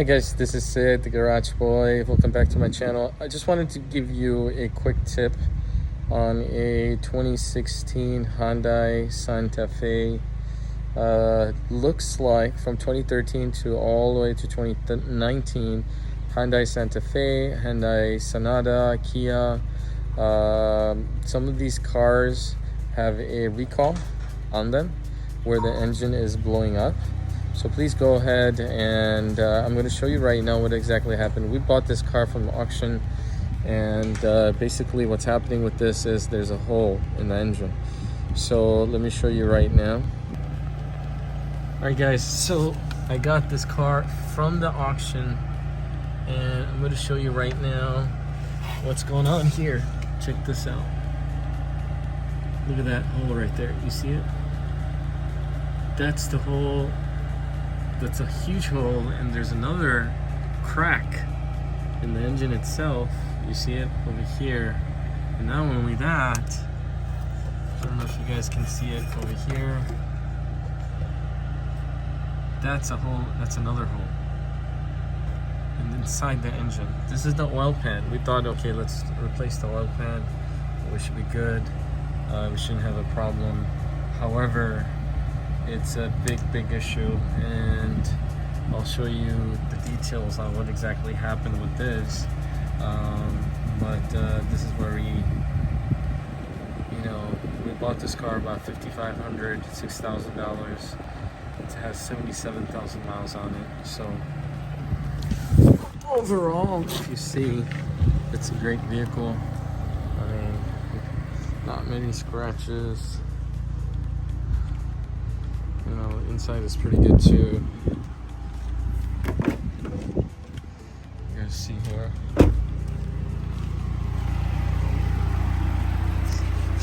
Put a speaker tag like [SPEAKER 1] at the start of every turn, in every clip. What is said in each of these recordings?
[SPEAKER 1] Hi guys, this is Sid, the Garage Boy. Welcome back to my channel. I just wanted to give you a quick tip on a 2016 Hyundai Santa Fe. Looks like from 2013 to all the way to 2019, Hyundai Santa Fe, Hyundai Sonata, Kia. Some of these cars have a recall on them where the engine is blowing up. So please go ahead and I'm going to show you right now what exactly happened. We bought this car from the auction, and basically what's happening with this is there's a hole in the engine. So let me show you right now. Alright guys, so I got this car from the auction and I'm going to show you right now what's going on here. Check this out. Look at that hole right there. You see it? That's the hole. That's a huge hole, and there's another crack in the engine itself. You see it over here. And not only that, I don't know if you guys can see it over here. That's a hole, that's another hole. And inside the engine. This is the oil pan. We thought, okay, let's replace the oil pan. We should be good. We shouldn't have a problem. However, it's a big issue, and I'll show you the details on what exactly happened with this. But this is where we bought this car about $5,500, $6,000. It has 77,000 miles on it. So overall, if you see, it's a great vehicle. I mean, not many scratches. You know, inside is pretty good too. You guys see here.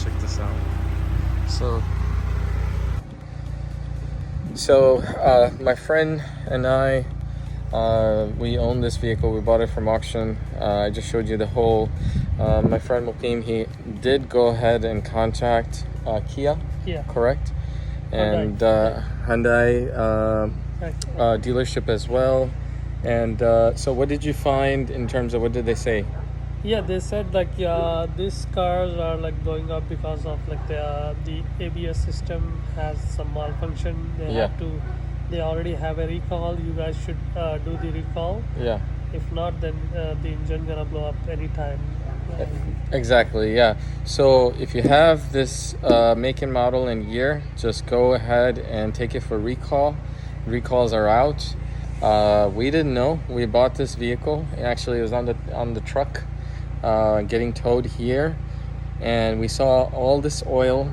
[SPEAKER 1] Check this out. So my friend and I, we own this vehicle. We bought it from auction. I just showed you the whole. My friend Mukim, he did go ahead and contact Kia.
[SPEAKER 2] Yeah.
[SPEAKER 1] Correct? And Hyundai dealership as well. And so what did you find in terms of, what did they say?
[SPEAKER 2] Yeah, they said like these cars are like going up because of like the ABS system has some malfunction. They already have a recall. You guys should do the recall.
[SPEAKER 1] Yeah.
[SPEAKER 2] If not, then the engine gonna blow up anytime.
[SPEAKER 1] Exactly, yeah. So if you have this make and model and year, just go ahead and take it for recall. Recalls are out. We didn't know. We bought this vehicle. Actually, it was on the truck getting towed here, and we saw all this oil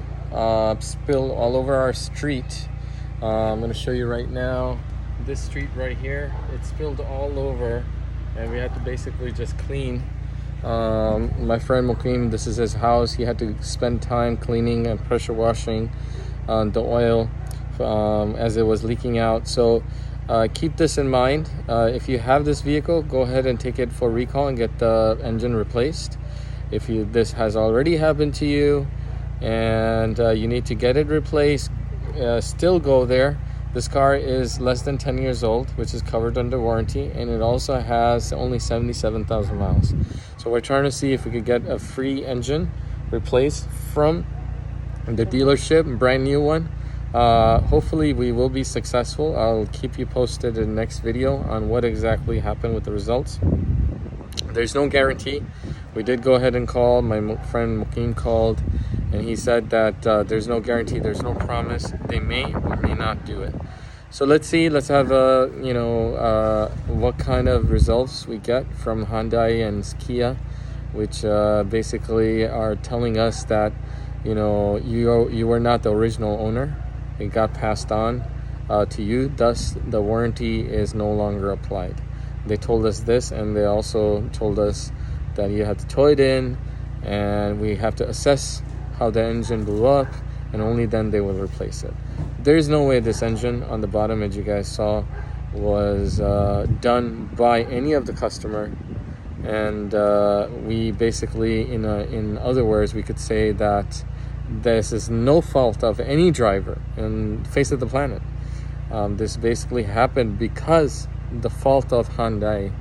[SPEAKER 1] spill all over our street. I'm going to show you right now. This street right here, it spilled all over, and we had to basically just clean. My friend Mukim, this is his house. He had to spend time cleaning and pressure washing the oil as it was leaking out. So keep this in mind. If you have this vehicle, go ahead and take it for recall and get the engine replaced. If this has already happened to you and you need to get it replaced, still go there. This car is less than 10 years old, which is covered under warranty, and it also has only 77,000 miles. So we're trying to see if we could get a free engine replaced from the dealership, brand new one. Hopefully we will be successful. I'll keep you posted in the next video on what exactly happened with the results. There's no guarantee. We did go ahead and call. My friend Mukim called, and he said that there's no guarantee, there's no promise. They may or may not do it. So let's see. Let's have what kind of results we get from Hyundai and Kia, which basically are telling us that you were not the original owner. It got passed on to you. Thus, the warranty is no longer applied. They told us this, and they also told us that you have to tow it in, and we have to assess how the engine blew up, and only then they will replace it. There's no way this engine on the bottom, as you guys saw, was done by any of the customer. And we basically, in other words, we could say that this is no fault of any driver in the face of the planet. This basically happened because the fault of Hyundai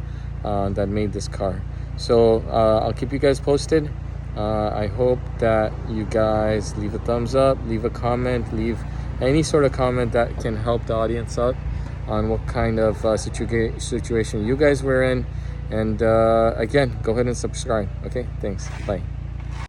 [SPEAKER 1] that made this car. So I'll keep you guys posted. I hope that you guys leave a thumbs up, leave a comment, leave any sort of comment that can help the audience out on what kind of situation you guys were in. And again, go ahead and subscribe. Okay, thanks. Bye.